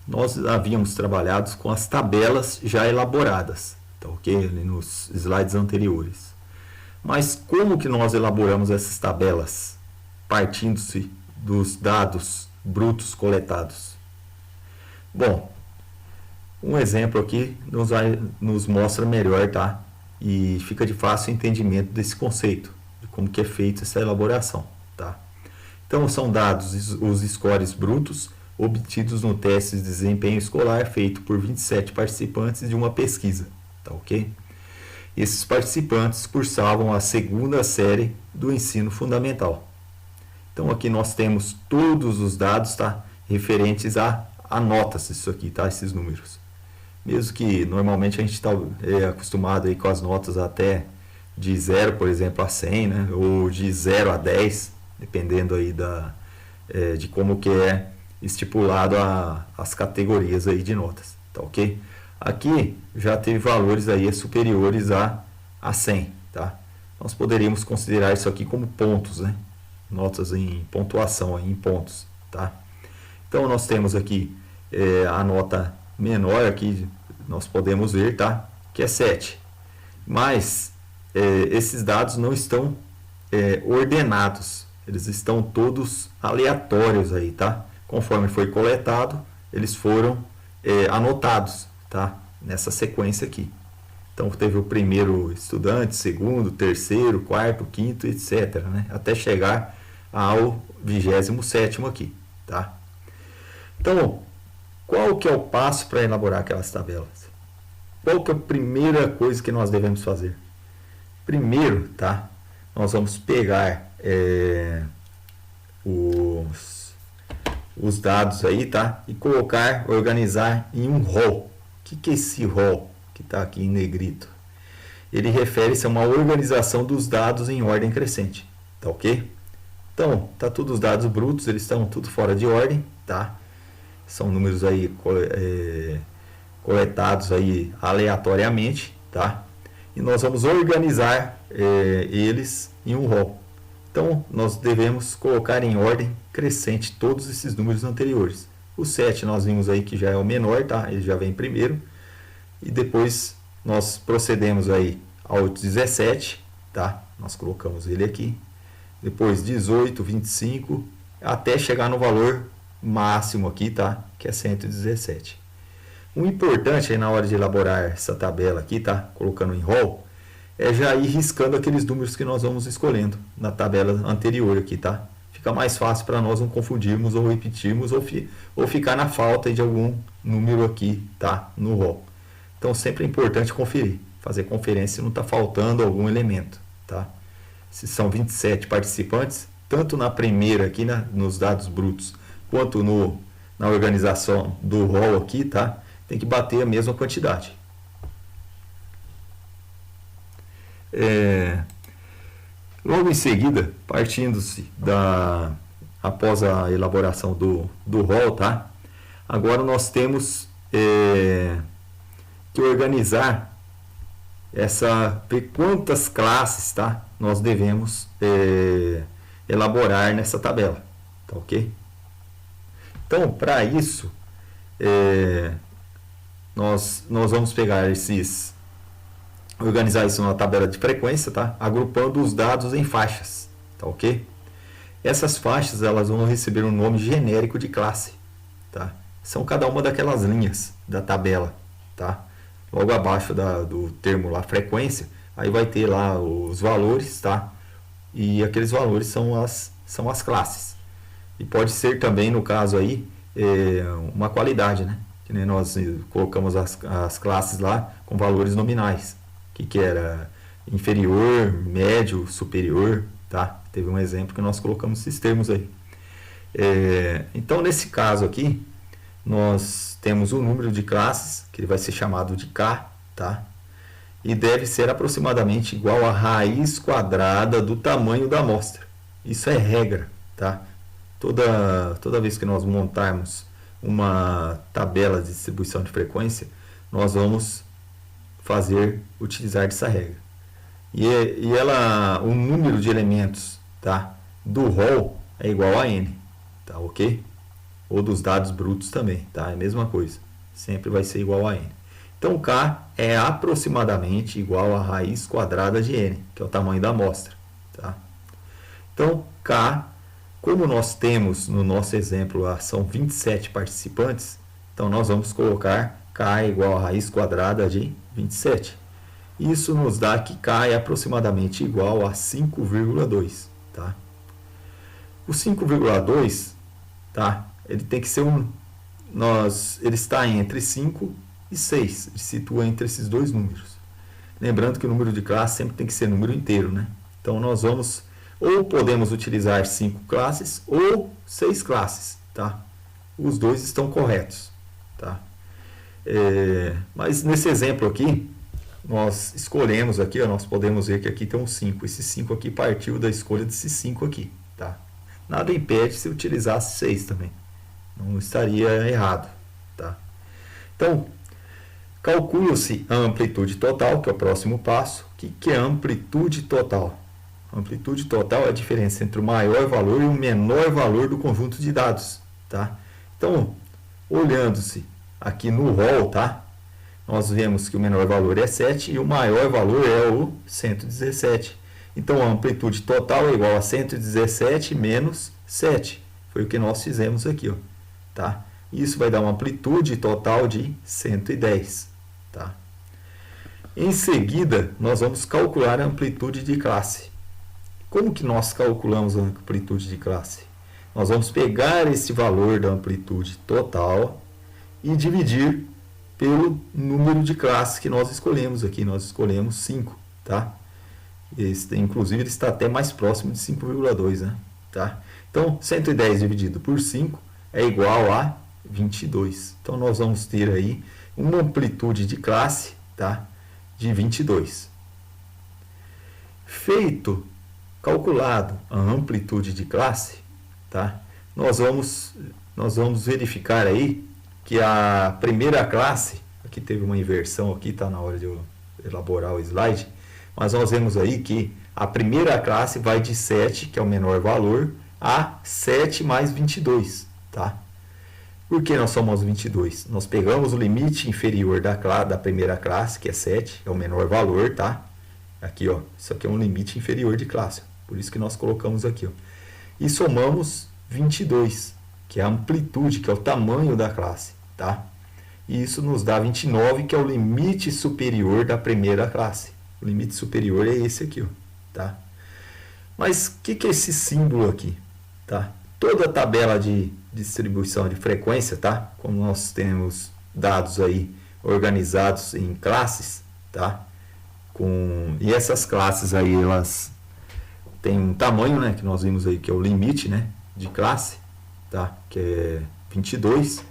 nós havíamos trabalhado com as tabelas já elaboradas, tá ok? Ali nos slides anteriores. Mas como que nós elaboramos essas tabelas? Partindo-se dos dados brutos coletados. Bom, um exemplo aqui nos mostra melhor, tá? E fica de fácil entendimento desse conceito, de como que é feita essa elaboração, tá? Então, são dados os scores brutos obtidos no teste de desempenho escolar feito por 27 participantes de uma pesquisa, tá ok? Esses participantes cursavam a segunda série do ensino fundamental. Então, aqui nós temos todos os dados, tá? Referentes a notas, isso aqui, tá? Esses números. Mesmo que normalmente a gente está acostumado aí com as notas até de 0, por exemplo, a 100, né? Ou de 0 a 10, dependendo aí de como que é estipulado as categorias aí de notas, tá ok? Aqui já teve valores aí superiores a 100, tá? Nós poderíamos considerar isso aqui como pontos, né? Notas em pontuação, aí, em pontos, tá? Então, nós temos aqui a nota menor, aqui nós podemos ver, tá? Que é 7. Mas esses dados não estão ordenados, eles estão todos aleatórios aí, tá? Conforme foi coletado, eles foram anotados, tá? Nessa sequência aqui. Então, teve o primeiro estudante, segundo, terceiro, quarto, quinto, etc., né? Até chegar ao 27º aqui, tá? Então, qual que é o passo para elaborar aquelas tabelas? Qual que é a primeira coisa que nós devemos fazer? Primeiro, tá? Nós vamos pegar os dados aí, tá? E organizar em um rol. O que é esse rol que está aqui em negrito? Ele refere-se a uma organização dos dados em ordem crescente, tá ok? Então, tá todos os dados brutos, eles estão tudo fora de ordem, tá? São números aí coletados aí aleatoriamente, tá? E nós vamos organizar eles em um rol. Então, nós devemos colocar em ordem crescente todos esses números anteriores. O 7 nós vimos aí que já é o menor, tá? Ele já vem primeiro. E depois nós procedemos aí ao 17, tá? Nós colocamos ele aqui. Depois 18, 25, até chegar no valor máximo aqui, tá? Que é 117. O importante aí na hora de elaborar essa tabela aqui, tá? Colocando em rol, é já ir riscando aqueles números que nós vamos escolhendo na tabela anterior aqui, tá? Fica mais fácil para nós não confundirmos ou repetirmos ou ficar na falta de algum número aqui, tá? No rol. Então, sempre é importante conferir, fazer conferência se não está faltando algum elemento, tá? Se são 27 participantes, tanto na primeira aqui, nos dados brutos, quanto na organização do rol aqui, tá? Tem que bater a mesma quantidade. Logo em seguida, partindo-se após a elaboração do rol, tá? Agora nós temos que organizar ver quantas classes, tá? Nós devemos elaborar nessa tabela, tá ok? Então, para isso, nós vamos pegar organizar isso numa tabela de frequência, tá? Agrupando os dados em faixas, tá ok? Essas faixas elas vão receber um nome genérico de classe, tá? São cada uma daquelas linhas da tabela, tá? Logo abaixo do termo lá frequência, aí vai ter lá os valores, tá? E aqueles valores são as classes. E pode ser também, no caso aí, uma qualidade, né? Que nem nós colocamos as classes lá com valores nominais. Que era inferior, médio, superior, tá? Teve um exemplo que nós colocamos esses termos aí. Então, nesse caso aqui, nós temos o número de classes, que ele vai ser chamado de K, tá? E deve ser aproximadamente igual à raiz quadrada do tamanho da amostra. Isso é regra, tá? Toda vez que nós montarmos uma tabela de distribuição de frequência, nós vamos utilizar dessa regra. E o número de elementos, tá, do rol é igual a n, tá ok? ou dos dados brutos também, tá? É a mesma coisa, sempre vai ser igual a n. Então, k é aproximadamente igual a raiz quadrada de n, que é o tamanho da amostra, tá? Então, k, como nós temos no nosso exemplo lá, são 27 participantes, então nós vamos colocar k é igual a raiz quadrada de 27. Isso nos dá que k é aproximadamente igual a 5,2, tá? O 5,2, tá? Ele tem que ser ele está entre 5 e 6, ele situa entre esses dois números. Lembrando que o número de classe sempre tem que ser número inteiro, né? Então nós vamos, ou podemos utilizar 5 classes ou 6 classes, tá? Os dois estão corretos, tá? Mas nesse exemplo aqui, nós escolhemos aqui, ó, nós podemos ver que aqui tem um 5. Esse 5 aqui partiu da escolha desses 5 aqui, tá? Nada impede se utilizasse 6 também. Não estaria errado, tá? Então, calcula-se a amplitude total, que é o próximo passo. O que é amplitude total? A amplitude total é a diferença entre o maior valor e o menor valor do conjunto de dados, tá? Então, olhando-se aqui no rol, tá? Nós vemos que o menor valor é 7 e o maior valor é o 117. Então, a amplitude total é igual a 117 menos 7. Foi o que nós fizemos aqui, ó, tá? Isso vai dar uma amplitude total de 110, tá? Em seguida, nós vamos calcular a amplitude de classe. Como que nós calculamos a amplitude de classe? Nós vamos pegar esse valor da amplitude total e dividir pelo número de classes que nós escolhemos aqui. Nós escolhemos 5, tá? Inclusive, ele está até mais próximo de 5,2, né? Tá? Então, 110 dividido por 5 é igual a 22. Então, nós vamos ter aí uma amplitude de classe, tá? De 22. Calculado a amplitude de classe, tá? Nós vamos verificar aí que a primeira classe, aqui teve uma inversão, aqui está na hora de eu elaborar o slide, mas nós vemos aí que a primeira classe vai de 7, que é o menor valor, a 7 mais 22, tá? Por que nós somos 22? Nós pegamos o limite inferior da primeira classe, que é 7, é o menor valor, tá? Aqui, ó, isso aqui é um limite inferior de classe, por isso que nós colocamos aqui, ó. E somamos 22, que é a amplitude, que é o tamanho da classe, tá? E isso nos dá 29, que é o limite superior da primeira classe. O limite superior é esse aqui, ó, tá? Mas o que é esse símbolo aqui, tá? Toda a tabela de distribuição de frequência, tá? Como nós temos dados aí organizados em classes, tá? E essas classes aí, elas têm um tamanho, né? Que nós vimos aí, que é o limite, né? De classe, tá? Que é 22.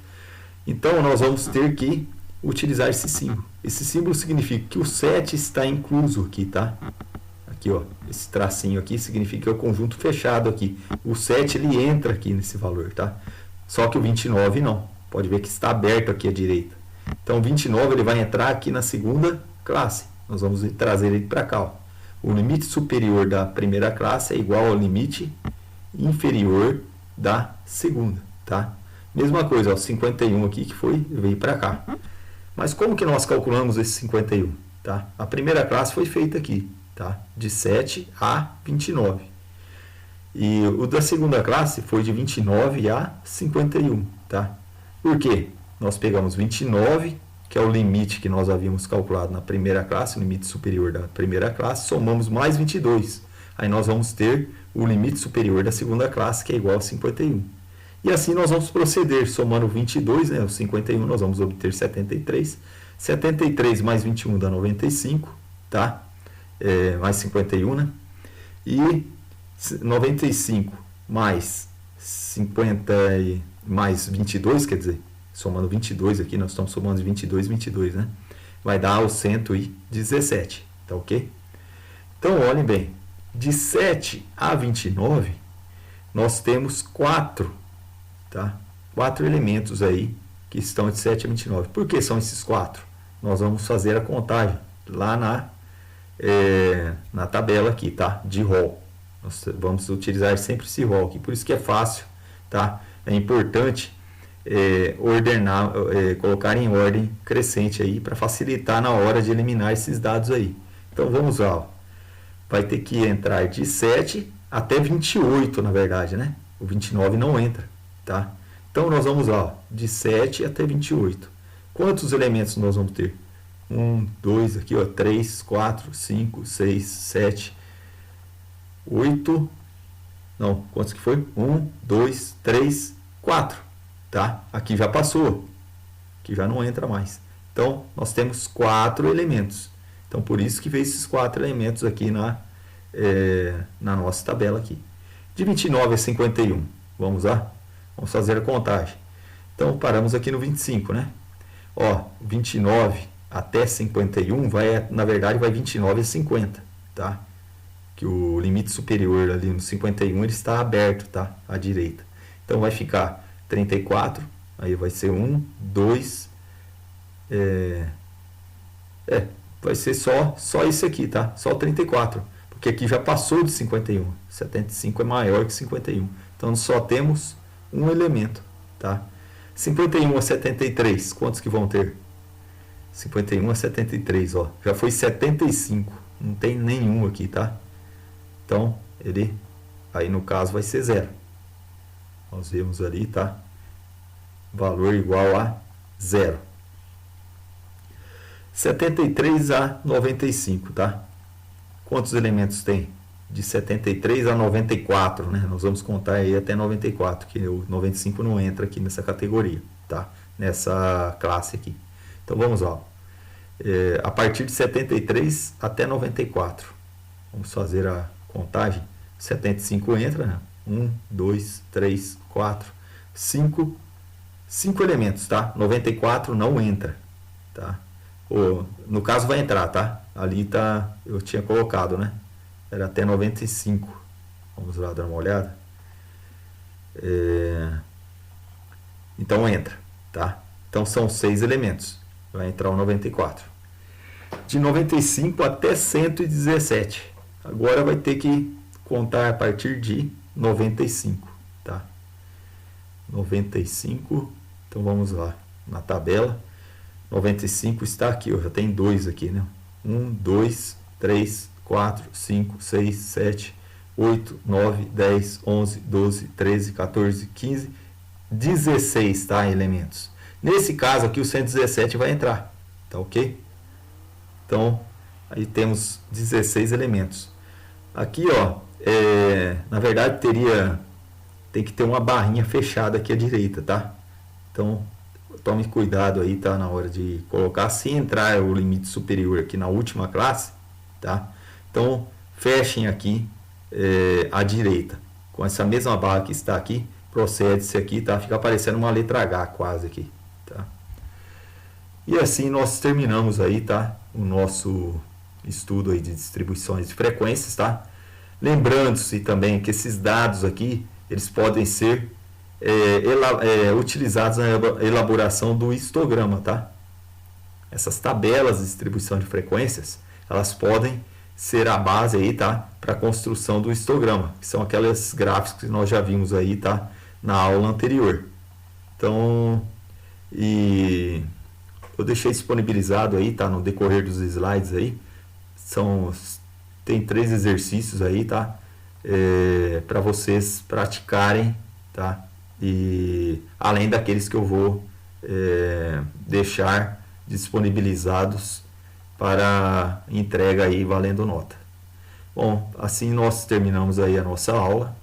Então, nós vamos ter que utilizar esse símbolo. Esse símbolo significa que o 7 está incluso aqui, tá? Aqui, ó, esse tracinho aqui significa que é o conjunto fechado aqui. O 7, ele entra aqui nesse valor, tá? Só que o 29 não. Pode ver que está aberto aqui à direita. Então, o 29, ele vai entrar aqui na segunda classe. Nós vamos trazer ele para cá, ó. O limite superior da primeira classe é igual ao limite inferior da segunda, tá? Mesma coisa, ó, 51 aqui que veio para cá. Mas como que nós calculamos esse 51? Tá? A primeira classe foi feita aqui, tá? De 7 a 29. E o da segunda classe foi de 29 a 51, tá? Por quê? Nós pegamos 29, que é o limite que nós havíamos calculado na primeira classe, o limite superior da primeira classe, somamos mais 22. Aí nós vamos ter o limite superior da segunda classe, que é igual a 51. E assim nós vamos proceder, somando 22, né, o 51, nós vamos obter 73. 73 mais 21 dá 95, tá? Mais 51, né? E 95 mais 50 mais 22, quer dizer, somando 22 aqui, nós estamos somando 22, né? Vai dar o 117, tá ok? Então, olhem bem, de 7 a 29, nós temos 4, tá? 4 elementos aí que estão de 7 a 29. Por que são esses 4? Nós vamos fazer a contagem lá na tabela aqui, tá? De rol. Nós vamos utilizar sempre esse rol aqui, por isso que é fácil, tá? É importante colocar em ordem crescente aí para facilitar na hora de eliminar esses dados aí. Então vamos lá, ó. Vai ter que entrar de 7 até 28, na verdade, né? O 29 não entra, tá? Então nós vamos lá, ó, de 7 até 28. Quantos elementos nós vamos ter? 1, 2, aqui, ó, 3, 4, 5, 6, 7, 8. Não, quantos que foi? 1, 2, 3, 4. Tá? Aqui já passou. Aqui já não entra mais. Então, nós temos 4 elementos. Então, por isso que veio esses 4 elementos aqui na nossa tabela aqui. De 29 a 51. Vamos lá? Vamos fazer a contagem. Então, paramos aqui no 25, né? Ó, 29 até 51, na verdade, vai 29 a 50, tá? Que o limite superior ali no 51, ele está aberto, tá? À direita. Então, vai ficar 34, aí vai ser 1, 2, vai ser só isso aqui, tá? Só 34, porque aqui já passou de 51, 75 é maior que 51, então só temos um elemento, tá? 51 a 73, quantos que vão ter? 51 a 73, ó, já foi 75, não tem nenhum aqui, tá? Então, ele, aí no caso vai ser 0. Nós vemos ali, tá? Valor igual a 0. 73 a 95, tá? Quantos elementos tem? De 73 a 94, né? Nós vamos contar aí até 94, que o 95 não entra aqui nessa categoria, tá? Nessa classe aqui. Então vamos lá. A partir de 73 até 94. Vamos fazer a contagem. 75 entra, né? 1, 2, 3, 4, 5. 5 elementos, tá? 94 não entra, tá? No caso vai entrar, tá? Ali tá, eu tinha colocado, né? Era até 95. Vamos lá dar uma olhada. Então entra, tá? Então são 6 elementos. Vai entrar o 94. De 95 até 117. Agora vai ter que contar a partir de 95, tá? 95. Então vamos lá na tabela. 95 está aqui, ó, já tem 2 aqui, né? 1, 2, 3, 4, 5, 6, 7, 8, 9, 10, 11, 12, 13, 14, 15, 16, tá? Elementos. Nesse caso aqui o 117 vai entrar, tá ok? Então, aí temos 16 elementos. Aqui, ó, na verdade tem que ter uma barrinha fechada aqui à direita, tá? Então, tome cuidado aí, tá? Na hora de colocar, se entrar o limite superior aqui na última classe, tá? Então, fechem aqui à direita. Com essa mesma barra que está aqui, procede-se aqui, tá? Fica aparecendo uma letra H quase aqui, tá? E assim nós terminamos aí, tá? O nosso estudo aí de distribuições de frequências, tá? Lembrando-se também que esses dados aqui, eles podem ser utilizados na elaboração do histograma, tá? Essas tabelas de distribuição de frequências, elas podem ser a base aí, tá? Para a construção do histograma, que são aquelas gráficos que nós já vimos aí, tá? Na aula anterior. Então, eu deixei disponibilizado aí, tá? No decorrer dos slides aí, tem 3 exercícios aí, tá? Para vocês praticarem, tá? E além daqueles que eu vou deixar disponibilizados para entrega aí valendo nota. Bom, assim nós terminamos aí a nossa aula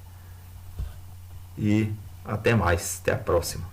e até mais, até a próxima.